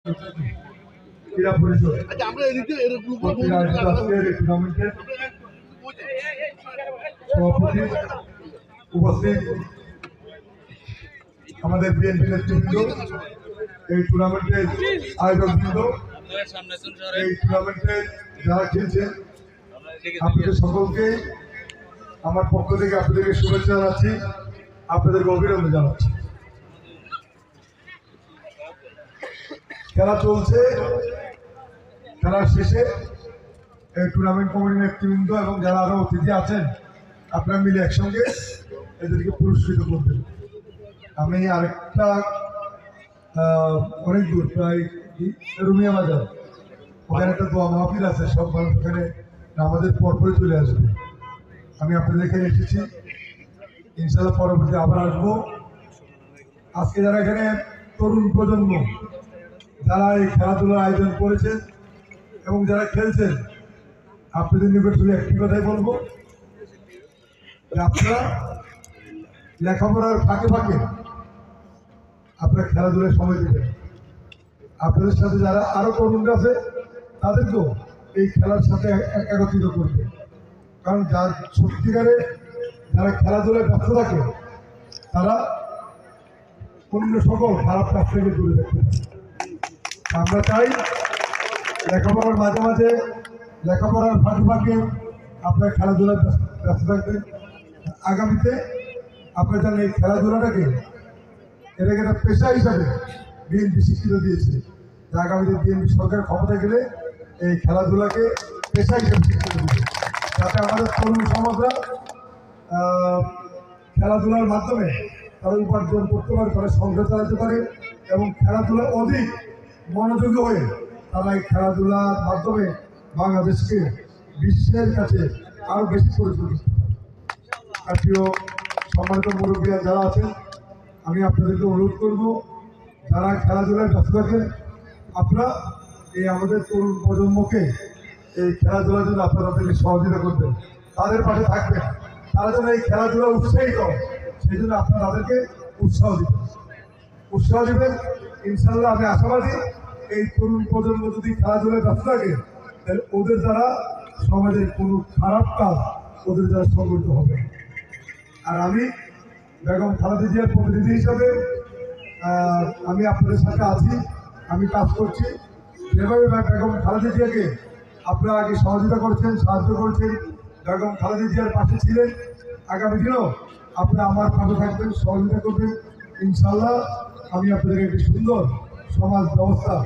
ক্রীড়া পরিষদ টুর্নামেন্টের সভাপতি উপস্থিত আমাদের বিএনপি নেতৃবৃন্দ, এই টুর্নামেন্টের আয়োজকবৃন্দ, এই টুর্নামেন্টে যারা খেলছেন আপনাদের সকলকে আমার পক্ষ থেকে আপনাদেরকে শুভেচ্ছা জানাচ্ছি, আপনাদেরকে অভিনন্দন জানাচ্ছি। খেলা চলছে, খেলার শেষে এই টুর্নামেন্ট কমিটির নেতৃবৃন্দ এবং যারা আরো অতিথি আছেন আপনারা মিলে একসঙ্গে এদেরকে পুরস্কৃত করবেন। আমি আরেকটা অনেক দূর, প্রায় রুমিয়া বাজার, ওখানে একটা দোয়া মাহফিল আছে, সব মানুষ এখানে আমাদের পরপরই চলে আসবে। আমি আপনাদের এখানে এসেছি, ইনশাল্লাহ পরবর্তী আবার আসবো। আজকে যারা এখানে তরুণ প্রজন্ম যারা এই খেলাধুলার আয়োজন করেছেন এবং যারা খেলছেন, আপনাদের নিকট শুধু একটি কথাই বলবো, আপনারা লেখাপড়ার ফাঁকে ফাঁকে আপনারা খেলাধুলায় সময় দেবেন। আপনাদের সাথে যারা আরো তরুণরা আছে তাদেরকেও এই খেলার সাথে একত্রিত করবে, কারণ যার সত্যিকারে যারা খেলাধুলায় ব্যস্ত থাকে তারা অন্য সকল খারাপ কাজ থেকে দূরে থাকতে। আমরা চাই লেখাপড়ার মাঝে মাঝে, লেখাপড়ার ফাঁকে ফাঁকে আপনার খেলাধুলায় ব্যস্ত থাকবেন। আগামীতে আপনার যেন এই খেলাধুলাটাকে এটাকে একটা পেশা হিসাবে বিএনপি স্বীকৃত দিয়েছে, যে আগামীতে বিএনপি সরকার ক্ষমতায় গেলে এই খেলাধুলাকে পেশা হিসাবে স্বীকৃত দিবে, যাতে আমাদের তরুণ সমাজরা খেলাধুলার মাধ্যমে তারা উপার্জন করতে পারে, তারা সংসার চালাতে পারে এবং খেলাধুলা অধিক মনোযোগী হয়ে তারা এই খেলাধুলার মাধ্যমে বাংলাদেশকে বিশ্বের কাছে আরো বেশি পরিচিত করতে পারে। আর প্রিয় সম্মানিত মুরব্বীরা যারা আছেন, আমি আপনাদেরকে অনুরোধ করব, যারা খেলাধুলায় ব্যস্ত থাকেন আপনারা এই আমাদের তরুণ প্রজন্মকে এই খেলাধুলার জন্য আপনারা তাদেরকে সহযোগিতা করবেন, তাদের পাশে থাকবেন, তারা যেন এই খেলাধুলা উৎসাহিত হয় সেই জন্য আপনারা তাদেরকে উৎসাহ দিবেন। ইনশাল্লাহ আমি আশাবাদী, এই তরুণ প্রজন্ম যদি খেলাধুলায় ব্যস্ত থাকে তাহলে ওদের দ্বারা সমাজের কোনো খারাপ কাজ ওদের দ্বারা সংগঠিত হবে। আর আমি বেগম খালেদা জিয়ার প্রতিনিধি হিসাবে আমি আপনাদের সাথে আছি, আমি কাজ করছি। যেভাবে বেগম খালেদা জিয়াকে আপনারা আগে সহযোগিতা করছেন, সাহায্য করছেন, বেগম খালেদা জিয়ার পাশে ছিলেন, আগামী দিনেও আপনারা আমার পাশে থাকবেন, সহযোগিতা করবেন। ইনশাল্লাহ আমি আপনাদের একটি সুন্দর সমাজ ব্যবস্থা